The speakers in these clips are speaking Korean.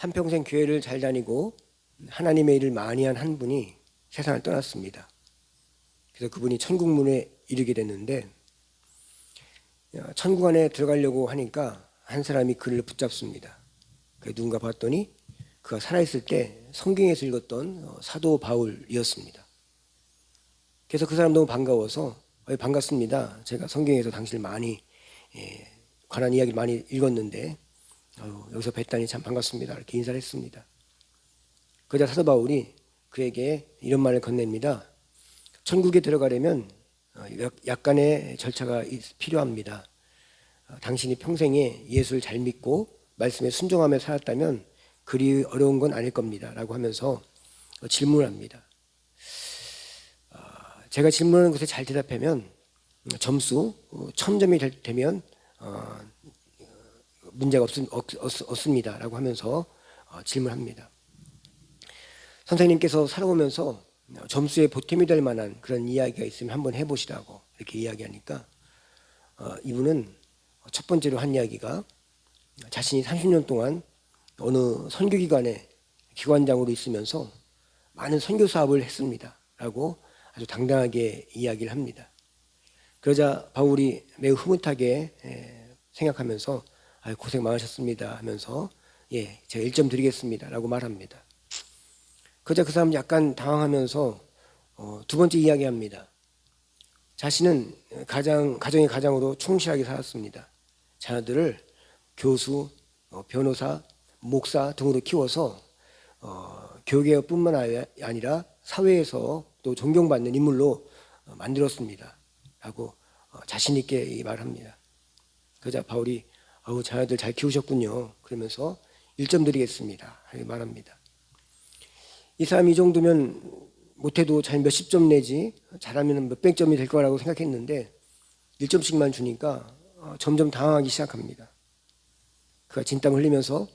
한평생 교회를 잘 다니고 하나님의 일을 많이 한 한 분이 세상을 떠났습니다. 그래서 그분이 천국문에 이르게 됐는데 천국 안에 들어가려고 하니까 한 사람이 그를 붙잡습니다. 누군가 봤더니 그가 살아있을 때 성경에서 읽었던 사도 바울이었습니다. 그래서 그 사람 너무 반가워서 반갑습니다. 제가 성경에서 당신을 많이 관한 이야기를 많이 읽었는데 여기서 뵀다니 참 반갑습니다. 이렇게 인사를 했습니다. 그러자 사도 바울이 그에게 이런 말을 건넵니다. 천국에 들어가려면 약간의 절차가 필요합니다. 당신이 평생에 예수를 잘 믿고 말씀에 순종하며 살았다면 그리 어려운 건 아닐 겁니다. 라고 하면서 질문을 합니다. 제가 질문하는 것에 잘 대답하면 점수 1000점이 되면 문제가 없습니다. 라고 하면서 질문합니다. 선생님께서 살아오면서 점수에 보탬이 될 만한 그런 이야기가 있으면 한번 해보시라고 이렇게 이야기하니까 이분은 첫 번째로 한 이야기가 자신이 30년 동안 어느 선교기관의 기관장으로 있으면서 많은 선교 사업을 했습니다. 라고 아주 당당하게 이야기를 합니다. 그러자 바울이 매우 흐뭇하게 생각하면서 고생 많으셨습니다 하면서 제가 1점 드리겠습니다 라고 말합니다. 그러자 그 사람은 약간 당황하면서 두 번째 이야기합니다. 자신은 가정의 가장으로 충실하게 살았습니다. 자녀들을 교수, 변호사, 목사 등으로 키워서 교계뿐만 아니라 사회에서 또 존경받는 인물로 만들었습니다. 라고 자신 있게 말합니다. 그러자 바울이 자녀들 잘 키우셨군요. 그러면서 1점 드리겠습니다. 이렇게 말합니다. 이 사람이 이 정도면 못해도 잘 몇십 점 내지 잘하면 몇백 점이 될 거라고 생각했는데 1점씩만 주니까 점점 당황하기 시작합니다. 그가 진땀 흘리면서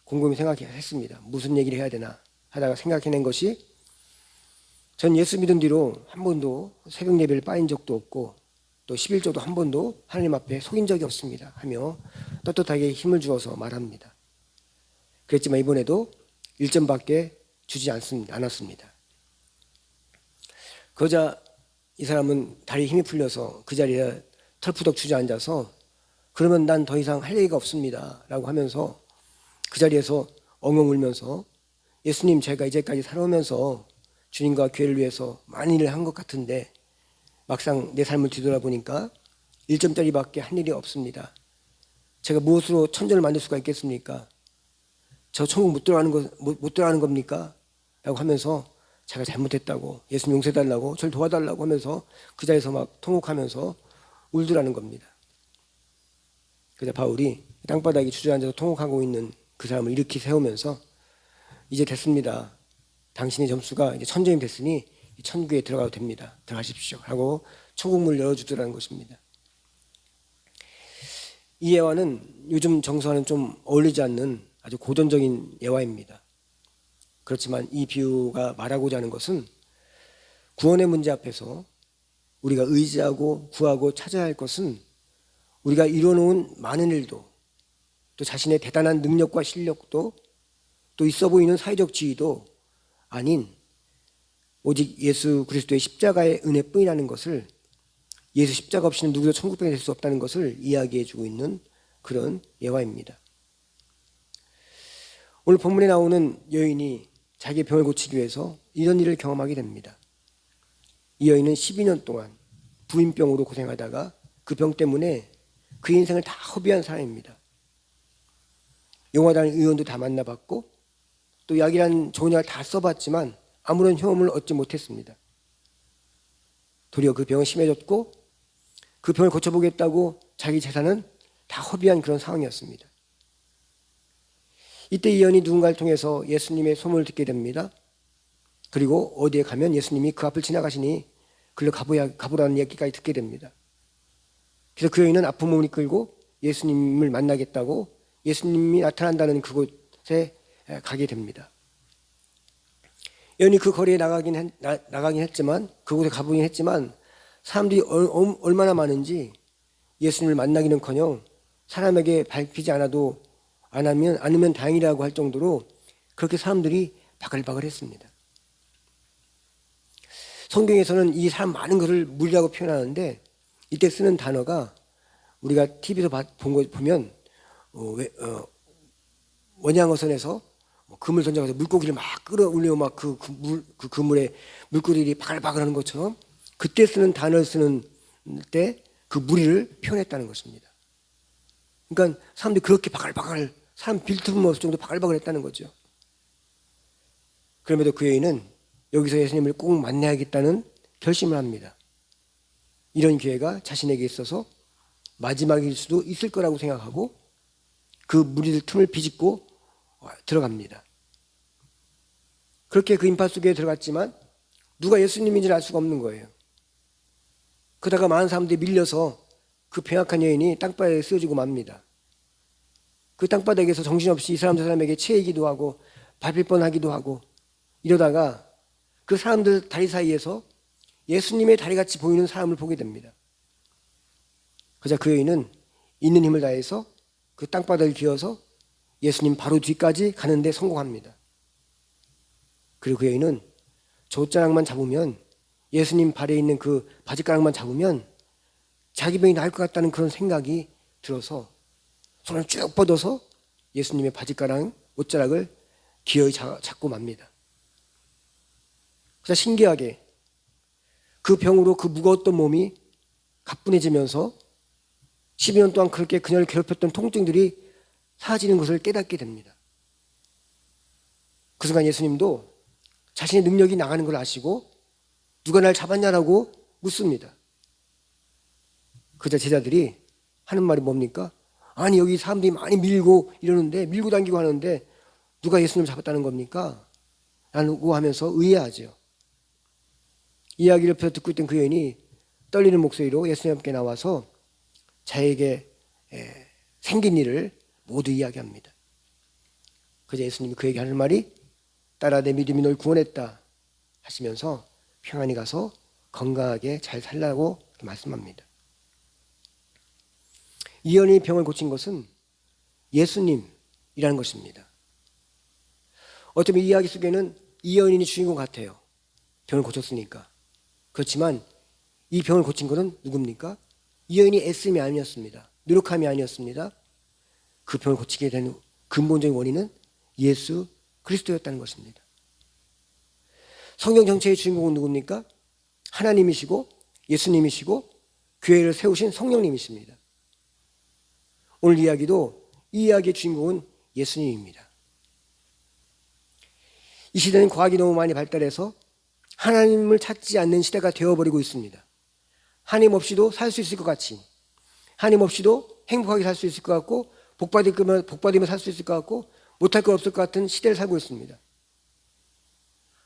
곰곰이 생각했습니다. 무슨 얘기를 해야 되나 하다가 생각해낸 것이 전 예수 믿은 뒤로 한 번도 새벽 예배를 빠진 적도 없고 또 11조도 한 번도 하나님 앞에 속인 적이 없습니다 하며 떳떳하게 힘을 주어서 말합니다. 그랬지만 이번에도 1점밖에 주지 않았습니다. 그러자 이 사람은 다리에 힘이 풀려서 그 자리에 털푸덕 주저앉아서 그러면 난 더 이상 할 얘기가 없습니다 라고 하면서 그 자리에서 엉엉 울면서 예수님, 제가 이제까지 살아오면서 주님과 교회를 위해서 많은 일을 한 것 같은데 막상 내 삶을 뒤돌아보니까 1점짜리밖에 한 일이 없습니다. 제가 무엇으로 천전을 만들 수가 있겠습니까? 저 천국 못 들어가는 겁니까? 라고 하면서 제가 잘못했다고, 예수님 용서해달라고, 저를 도와달라고 하면서 그 자리에서 막 통곡하면서 울더라는 겁니다. 그래서 바울이 땅바닥에 주저앉아서 통곡하고 있는 그 사람을 일으키 세우면서 이제 됐습니다. 당신의 점수가 이제 1000점이 됐으니 천국에 들어가도 됩니다. 들어가십시오. 하고 천국문을 열어주더라는 것입니다. 이 예화는 요즘 정서와는 좀 어울리지 않는 아주 고전적인 예화입니다. 그렇지만 이 비유가 말하고자 하는 것은 구원의 문제 앞에서 우리가 의지하고 구하고 찾아야 할 것은 우리가 이뤄놓은 많은 일도 또 자신의 대단한 능력과 실력도 또 있어 보이는 사회적 지위도 아닌 오직 예수 그리스도의 십자가의 은혜뿐이라는 것을, 예수 십자가 없이는 누구도 천국병이 될 수 없다는 것을 이야기해주고 있는 그런 예화입니다. 오늘 본문에 나오는 여인이 자기의 병을 고치기 위해서 이런 일을 경험하게 됩니다. 이 여인은 12년 동안 부인병으로 고생하다가 그 병 때문에 그 인생을 다 허비한 사람입니다. 용화당 의원도 다 만나봤고 또 약이란 좋은 약을 다 써봤지만 아무런 효험을 얻지 못했습니다. 도리어 그 병은 심해졌고 그 병을 고쳐보겠다고 자기 재산은 다 허비한 그런 상황이었습니다. 이때 이 여인이 누군가를 통해서 예수님의 소문을 듣게 됩니다. 그리고 어디에 가면 예수님이 그 앞을 지나가시니 글로 가보라는 이야기까지 듣게 됩니다. 그래서 그 여인은 아픈 몸을 이끌고 예수님을 만나겠다고 예수님이 나타난다는 그곳에 가게 됩니다. 여인이 그 거리에 나가긴 했지만, 그곳에 가보긴 했지만 사람들이 얼마나 많은지 예수님을 만나기는커녕 사람에게 밟히지 않으면 다행이라고 할 정도로 그렇게 사람들이 바글바글했습니다. 성경에서는 이 사람 많은 것을 무리라고 표현하는데 이때 쓰는 단어가 우리가 TV에서 본 거 보면 원양어선에서 그물 던져서 물고기를 막 끌어올리고 막 그 그물에 물고기들이 바글바글하는 것처럼 그때 쓰는 단어를 쓰는 때 그 무리를 표현했다는 것입니다. 그러니까 사람들이 그렇게 바글바글 사람 빌틈 없을 정도 바글바글했다는 거죠. 그럼에도 그 여인은 여기서 예수님을 꼭 만나야겠다는 결심을 합니다. 이런 기회가 자신에게 있어서 마지막일 수도 있을 거라고 생각하고 그 무리들 틈을 비집고 들어갑니다. 그렇게 그 인파 속에 들어갔지만 누가 예수님인지를 알 수가 없는 거예요. 그러다가 많은 사람들이 밀려서 그 병약한 여인이 땅바닥에 쓰러지고 맙니다. 그 땅바닥에서 정신없이 이 사람에게 채이기도 하고 밟힐 뻔하기도 하고 이러다가 그 사람들 다리 사이에서 예수님의 다리같이 보이는 사람을 보게 됩니다. 그러자 그 여인은 있는 힘을 다해서 그 땅바닥을 기어서 예수님 바로 뒤까지 가는데 성공합니다. 그리고 그 여인은 돛자락만 잡으면 예수님 발에 있는 그 바지가락만 잡으면 자기 병이 나을 것 같다는 그런 생각이 들어서 손을 쭉 뻗어서 예수님의 바지가락 옷자락을 기어이 잡고 맙니다. 그래서 신기하게 그 병으로 그 무거웠던 몸이 가뿐해지면서 12년 동안 그렇게 그녀를 괴롭혔던 통증들이 사라지는 것을 깨닫게 됩니다. 그 순간 예수님도 자신의 능력이 나가는 걸 아시고 누가 날 잡았냐라고 묻습니다. 그자 제자들이 하는 말이 뭡니까? 아니 여기 사람들이 많이 밀고 이러는데 밀고 당기고 하는데 누가 예수님을 잡았다는 겁니까? 라고 하면서 의아하죠. 이야기를 듣고 있던 그 여인이 떨리는 목소리로 예수님께 나와서 자에게 생긴 일을 모두 이야기합니다. 그래서 예수님이 그에게 하는 말이 딸아 내 믿음이 널 구원했다 하시면서 평안히 가서 건강하게 잘 살라고 말씀합니다. 이 여인이 병을 고친 것은 예수님이라는 것입니다. 어쩌면 이 이야기 속에는 이 여인이 주인공 같아요. 병을 고쳤으니까. 그렇지만 이 병을 고친 것은 누굽니까? 이 여인이 애씀이 아니었습니다. 노력함이 아니었습니다. 그 병을 고치게 된 근본적인 원인은 예수 그리스도였다는 것입니다. 성경 전체의 주인공은 누굽니까? 하나님이시고 예수님이시고 교회를 세우신 성령님이십니다. 오늘 이야기도 이 이야기의 주인공은 예수님입니다. 이 시대는 과학이 너무 많이 발달해서 하나님을 찾지 않는 시대가 되어버리고 있습니다. 하나님 없이도 살 수 있을 것 같이, 하나님 없이도 행복하게 살 수 있을 것 같고 복받으며 살 수 있을 것 같고 못할 것 없을 것 같은 시대를 살고 있습니다.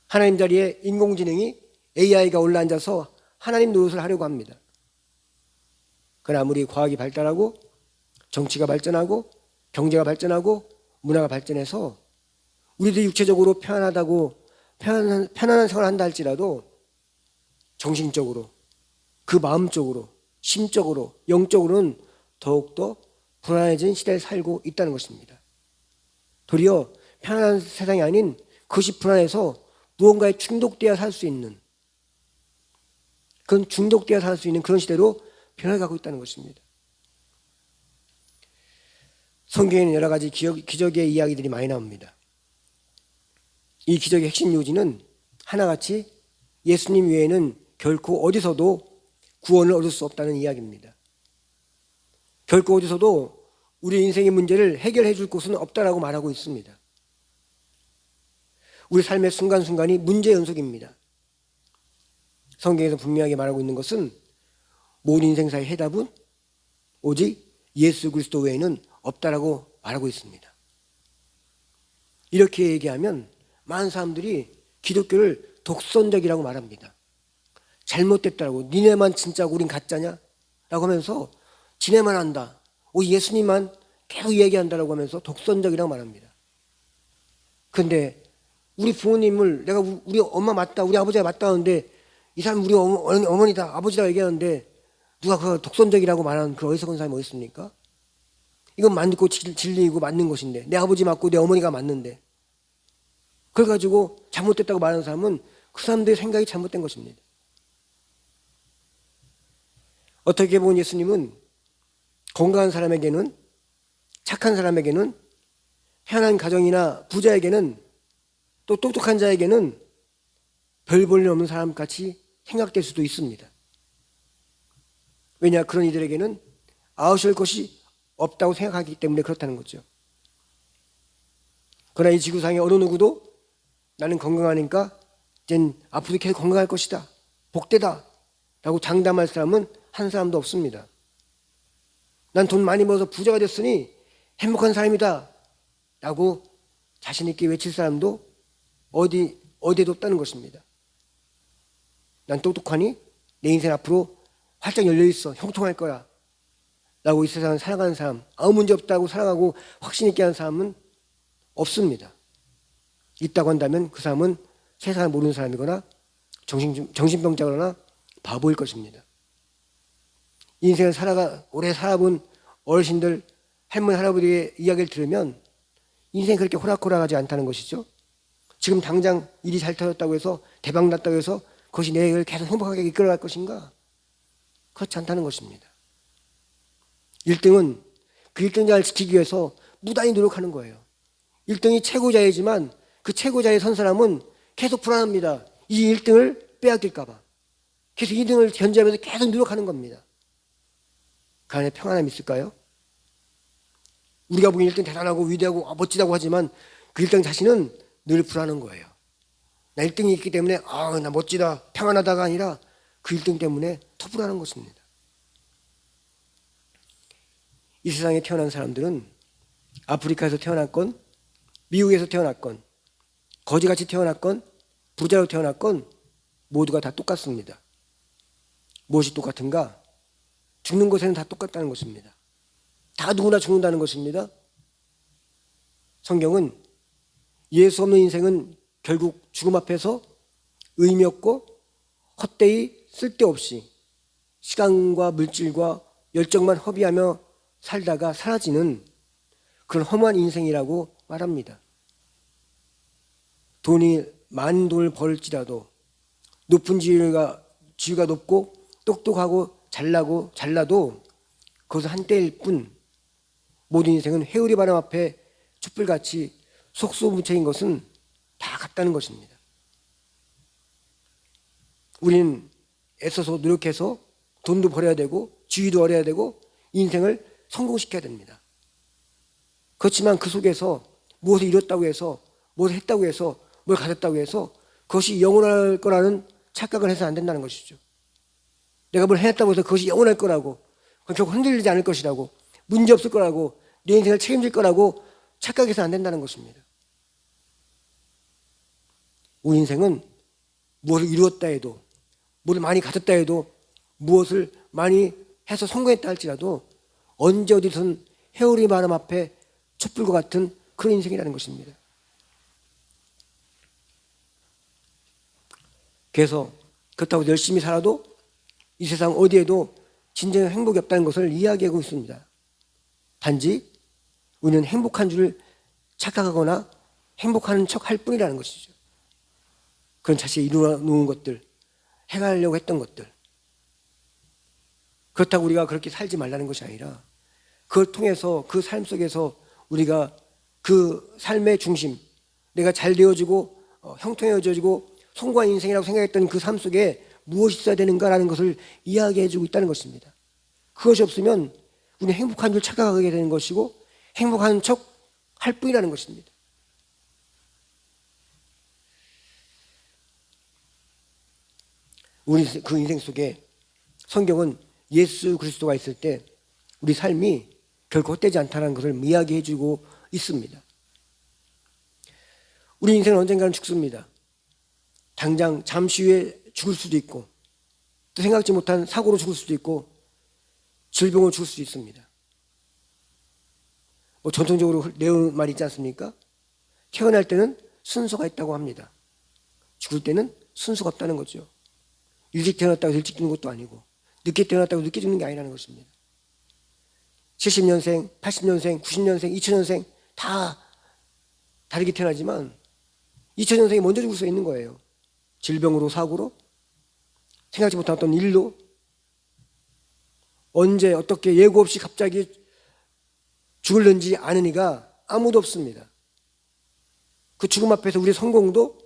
하나님 자리에 인공지능이 AI가 올라앉아서 하나님 노릇을 하려고 합니다. 그러나 아무리 과학이 발달하고 정치가 발전하고 경제가 발전하고 문화가 발전해서 우리도 육체적으로 편안한 생활을 한다 할지라도 정신적으로 그 마음적으로 심적으로 영적으로는 더욱더 불안해진 시대에 살고 있다는 것입니다. 도리어 편안한 세상이 아닌 그것이 불안해서 무언가에 중독되어 살 수 있는 그런 중독되어 살 수 있는 그런 시대로 변해가고 있다는 것입니다. 성경에는 여러 가지 기적의 이야기들이 많이 나옵니다. 이 기적의 핵심 요지는 하나같이 예수님 외에는 결코 어디서도 구원을 얻을 수 없다는 이야기입니다. 결코 어디서도 우리 인생의 문제를 해결해 줄 곳은 없다라고 말하고 있습니다. 우리 삶의 순간순간이 문제 연속입니다. 성경에서 분명하게 말하고 있는 것은 모든 인생사의 해답은 오직 예수 그리스도 외에는 없다라고 말하고 있습니다. 이렇게 얘기하면 많은 사람들이 기독교를 독선적이라고 말합니다. 잘못됐다라고, 니네만 진짜고 우린 가짜냐? 라고 하면서 지네만 안다, 예수님만 계속 얘기한다라고 하면서 독선적이라고 말합니다. 그런데 우리 부모님을 내가 우리 엄마 맞다, 우리 아버지가 맞다 하는데 이 사람 우리 어머니다, 아버지다 얘기하는데 누가 그 독선적이라고 말하는 그 어리석은 사람이 어디 있습니까? 이건 맞고 진리이고 맞는 것인데 내 아버지 맞고 내 어머니가 맞는데 그걸 가지고 잘못됐다고 말하는 사람은 그 사람들의 생각이 잘못된 것입니다. 어떻게 보면 예수님은 건강한 사람에게는, 착한 사람에게는, 편한 가정이나 부자에게는, 또 똑똑한 자에게는 별 볼 일 없는 사람같이 생각될 수도 있습니다. 왜냐, 그런 이들에게는 아우실 것이 없다고 생각하기 때문에 그렇다는 거죠. 그러나 이 지구상의 어느 누구도 나는 건강하니까 이젠 앞으로 계속 건강할 것이다, 복되다 라고 장담할 사람은 한 사람도 없습니다. 난 돈 많이 벌어서 부자가 됐으니 행복한 사람이다 라고 자신 있게 외칠 사람도 어디에도 없다는 것입니다. 난 똑똑하니 내 인생 앞으로 활짝 열려있어, 형통할 거야 라고 이 세상을 살아가는 사람, 아무 문제 없다고 살아가고 확신 있게 하는 사람은 없습니다. 있다고 한다면 그 사람은 세상을 모르는 사람이거나 정신병자거나 바보일 것입니다. 인생을 오래 살아본 어르신들, 할머니, 할아버지의 이야기를 들으면 인생이 그렇게 호락호락하지 않다는 것이죠. 지금 당장 일이 잘 터졌다고 해서, 대박 났다고 해서 그것이 내를 계속 행복하게 이끌어갈 것인가? 그렇지 않다는 것입니다. 1등은 그 1등자를 지키기 위해서 무단히 노력하는 거예요. 1등이 최고자이지만 그 최고자에 선 사람은 계속 불안합니다. 이 1등을 빼앗길까 봐. 계속 2등을 견제하면서 계속 노력하는 겁니다. 그 안에 평안함이 있을까요? 우리가 보기엔 1등 대단하고 위대하고 멋지다고 하지만 그 1등 자신은 늘 불안한 거예요. 나 1등이 있기 때문에 나 멋지다, 평안하다가 아니라 그 1등 때문에 더 불안한 것입니다. 이 세상에 태어난 사람들은 아프리카에서 태어났건, 미국에서 태어났건, 거지같이 태어났건, 부자로 태어났건 모두가 다 똑같습니다. 무엇이 똑같은가? 죽는 것에는 다 똑같다는 것입니다. 다 누구나 죽는다는 것입니다. 성경은 예수 없는 인생은 결국 죽음 앞에서 의미 없고 헛되이 쓸데없이 시간과 물질과 열정만 허비하며 살다가 사라지는 그런 허무한 인생이라고 말합니다. 많은 돈을 벌지라도, 높은 지위가 높고 똑똑하고 잘나도 그것은 한때일 뿐, 모든 인생은 회오리 바람 앞에 촛불같이 속수무책인 것은 다 같다는 것입니다. 우리는 애써서 노력해서 돈도 벌어야 되고 지위도 얻어야 되고 인생을 성공시켜야 됩니다. 그렇지만 그 속에서 무엇을 이뤘다고 해서, 무엇을 했다고 해서, 뭘 가졌다고 해서 그것이 영원할 거라는 착각을 해서 안 된다는 것이죠. 내가 뭘 해냈다고 해서 그것이 영원할 거라고, 그건 결국 흔들리지 않을 것이라고, 문제 없을 거라고, 내 인생을 책임질 거라고 착각해서 안 된다는 것입니다. 우리 인생은 무엇을 이루었다 해도, 무엇을 많이 가졌다 해도, 무엇을 많이 해서 성공했다 할지라도 언제 어디선 회오리 바람 앞에 촛불과 같은 그런 인생이라는 것입니다. 그래서 그렇다고 열심히 살아도 이 세상 어디에도 진정한 행복이 없다는 것을 이야기하고 있습니다. 단지 우리는 행복한 줄 착각하거나 행복하는 척 할 뿐이라는 것이죠. 그런 자신이 이루어 놓은 것들, 해가려고 했던 것들, 그렇다고 우리가 그렇게 살지 말라는 것이 아니라 그걸 통해서 그 삶 속에서 우리가 그 삶의 중심, 내가 잘 되어지고 형통해져지고 성공한 인생이라고 생각했던 그 삶 속에 무엇이 있어야 되는가라는 것을 이야기해주고 있다는 것입니다. 그것이 없으면 우리는 행복한 줄 착각하게 되는 것이고 행복한 척 할 뿐이라는 것입니다. 우리 그 인생 속에 성경은 예수 그리스도가 있을 때 우리 삶이 결코 헛되지 않다는 것을 이야기해주고 있습니다. 우리 인생은 언젠가는 죽습니다. 당장 잠시 후에 죽을 수도 있고, 또 생각지 못한 사고로 죽을 수도 있고, 질병으로 죽을 수도 있습니다. 전통적으로 내온 말이 있지 않습니까? 태어날 때는 순서가 있다고 합니다. 죽을 때는 순서가 없다는 거죠. 일찍 태어났다고 일찍 죽는 것도 아니고, 늦게 태어났다고 늦게 죽는 게 아니라는 것입니다. 70년생, 80년생, 90년생, 2000년생 다 다르게 태어나지만 잊혀진 영생이 먼저 죽을 수 있는 거예요. 질병으로, 사고로, 생각지 못한 어떤 일로, 언제 어떻게 예고 없이 갑자기 죽을는지 아는 이가 아무도 없습니다. 그 죽음 앞에서 우리의 성공도,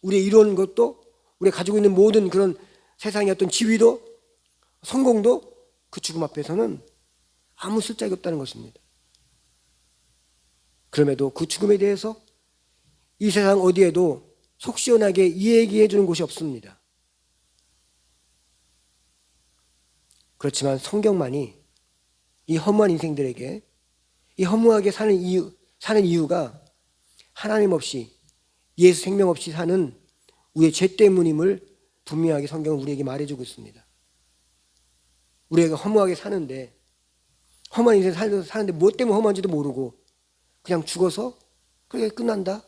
우리의 이루어진 것도, 우리가 가지고 있는 모든 그런 세상의 어떤 지위도, 성공도 그 죽음 앞에서는 아무 쓸데가 없다는 것입니다. 그럼에도 그 죽음에 대해서 이 세상 어디에도 속 시원하게 이야기해 주는 곳이 없습니다. 그렇지만 성경만이 이 허무한 인생들에게 이 허무하게 사는 이유가 하나님 없이, 예수 생명 없이 사는 우리의 죄 때문임을 분명하게 성경은 우리에게 말해주고 있습니다. 우리가 허무하게 사는데, 험한 인생 사는데 무엇 때문에 험한지도 모르고 그냥 죽어서 그렇게 끝난다?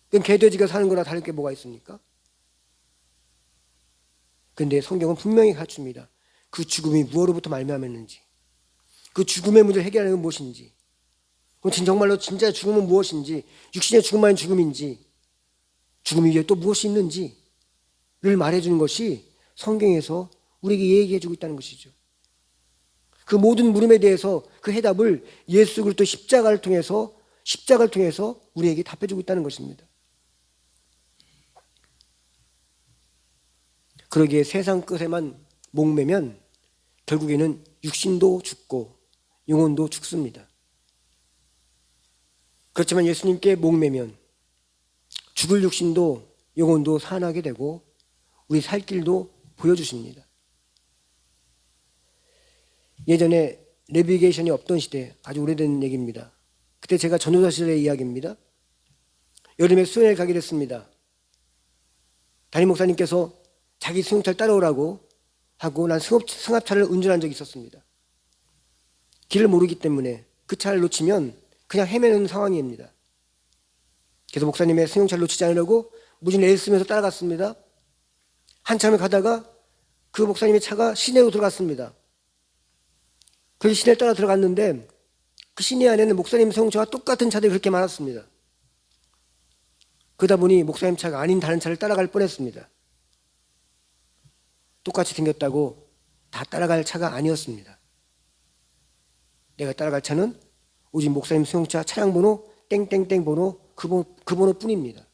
그럼 개돼지가 사는 거나 다를 게 뭐가 있습니까? 그런데 성경은 분명히 갖춥니다. 그 죽음이 무엇으로부터 말미암았는지, 그 죽음의 문제를 해결하는 건 무엇인지, 정말로 진짜 죽음은 무엇인지, 육신의 죽음만이 죽음인지, 죽음 이후에 또 무엇이 있는지를 말해주는 것이 성경에서 우리에게 얘기해주고 있다는 것이죠. 그 모든 물음에 대해서 그 해답을 예수 그리스도 십자가를 통해서 우리에게 답해주고 있다는 것입니다. 그러기에 세상 끝에만 목매면 결국에는 육신도 죽고 영혼도 죽습니다. 그렇지만 예수님께 목매면 죽을 육신도 영혼도 살아나게 되고 우리 살 길도 보여주십니다. 예전에 내비게이션이 없던 시대, 아주 오래된 얘기입니다. 그때 제가 전도사 시절의 이야기입니다. 여름에 수련회를 가게 됐습니다. 담임 목사님께서 자기 승용차를 따라오라고 하고 난 승합차를 운전한 적이 있었습니다. 길을 모르기 때문에 그 차를 놓치면 그냥 헤매는 상황입니다. 그래서 목사님의 승용차를 놓치지 않으려고 무진 애를 쓰면서 따라갔습니다. 한참을 가다가 그 목사님의 차가 시내로 들어갔습니다. 그 시내를 따라 들어갔는데 그 시내 안에는 목사님 승용차와 똑같은 차들이 그렇게 많았습니다. 그러다 보니 목사님 차가 아닌 다른 차를 따라갈 뻔했습니다. 똑같이 생겼다고 다 따라갈 차가 아니었습니다. 내가 따라갈 차는 오직 목사님 승용차 차량 번호 땡땡땡 번호 그 번호뿐입니다.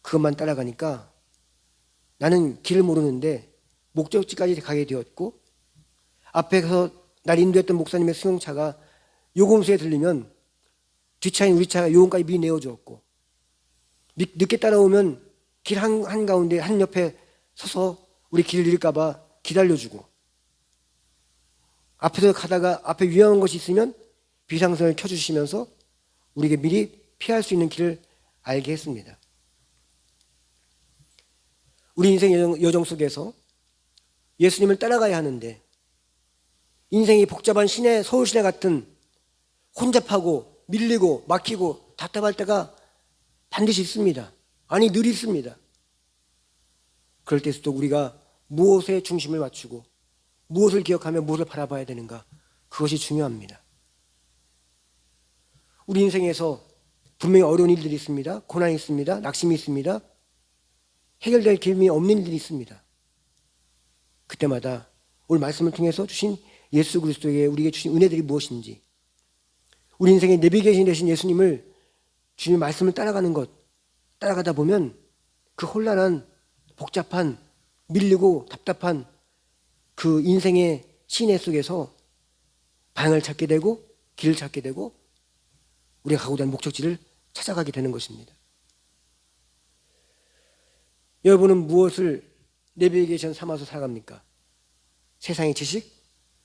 그것만 따라가니까 나는 길을 모르는데 목적지까지 가게 되었고 앞에서 날 인도했던 목사님의 승용차가 요금소에 들리면 뒷차인 우리 차가 요금까지 미리 내어주었고 늦게 따라오면 길 한가운데 한 옆에 서서 우리 길을 잃을까 봐 기다려주고 앞에서 가다가 앞에 위험한 것이 있으면 비상등을 켜주시면서 우리에게 미리 피할 수 있는 길을 알게 했습니다. 우리 인생 여정 속에서 예수님을 따라가야 하는데 인생이 복잡한 시내, 서울 시내 같은 혼잡하고 밀리고 막히고 답답할 때가 반드시 있습니다. 아니 늘 있습니다. 그럴 때일수록 우리가 무엇에 중심을 맞추고 무엇을 기억하며 무엇을 바라봐야 되는가, 그것이 중요합니다. 우리 인생에서 분명히 어려운 일들이 있습니다. 고난이 있습니다. 낙심이 있습니다. 해결될 길이 없는 일들이 있습니다. 그때마다 오늘 말씀을 통해서 주신 예수 그리스도에게 우리에게 주신 은혜들이 무엇인지, 우리 인생의 내비게이션 되신 예수님을, 주님의 말씀을 따라가다 보면 그 혼란한 복잡한 밀리고 답답한 그 인생의 시내 속에서 방향을 찾게 되고 길을 찾게 되고 우리가 가고자 하는 목적지를 찾아가게 되는 것입니다. 여러분은 무엇을 내비게이션 삼아서 살아갑니까? 세상의 지식,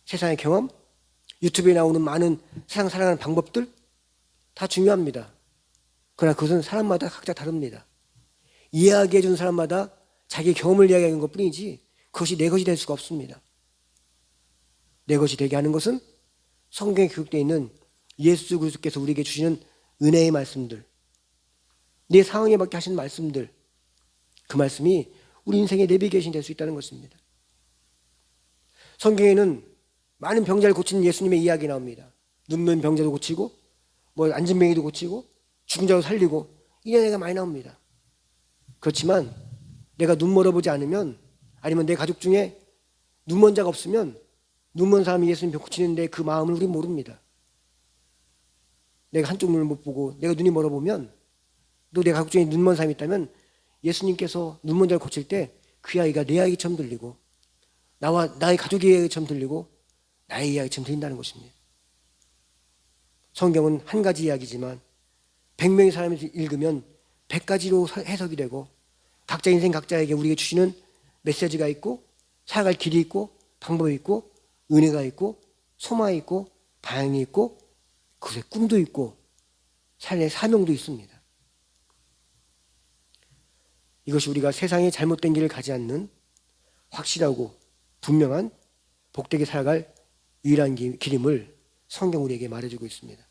세상의 경험, 유튜브에 나오는 많은 세상 살아가는 방법들 다 중요합니다. 그러나 그것은 사람마다 각자 다릅니다. 이야기해 준 사람마다 자기 경험을 이야기하는 것뿐이지 그것이 내 것이 될 수가 없습니다. 내 것이 되게 하는 것은 성경에 기록되어 있는 예수 그리스도께서 우리에게 주시는 은혜의 말씀들, 내 상황에 맞게 하시는 말씀들, 그 말씀이 우리 인생의 내비게이션이 될 수 있다는 것입니다. 성경에는 많은 병자를 고치는 예수님의 이야기 나옵니다. 눈먼 병자도 고치고 앉은 맹이도 고치고 죽은 자도 살리고 이런 얘기가 많이 나옵니다. 그렇지만 내가 눈 멀어보지 않으면, 아니면 내 가족 중에 눈먼 자가 없으면 눈먼 사람이 예수님 벽 고치는데 그 마음을 우리는 모릅니다. 내가 한쪽 눈을 못 보고 내가 눈이 멀어보면, 또 내 가족 중에 눈먼 사람이 있다면 예수님께서 눈먼 자를 고칠 때 그 아이가 내 아이처럼 들리고, 나의 가족의 이야기처럼 들리고, 나의 이야기처럼 들린다는 것입니다. 성경은 한 가지 이야기지만 100명의 사람이 읽으면 100가지로 해석이 되고, 각자 인생 각자에게 우리에게 주시는 메시지가 있고, 살아갈 길이 있고, 방법이 있고, 은혜가 있고, 소망이 있고, 방향이 있고, 그의 꿈도 있고, 삶의 사명도 있습니다. 이것이 우리가 세상에 잘못된 길을 가지 않는 확실하고 분명한 복되게 살아갈 유일한 길임을 성경 우리에게 말해주고 있습니다.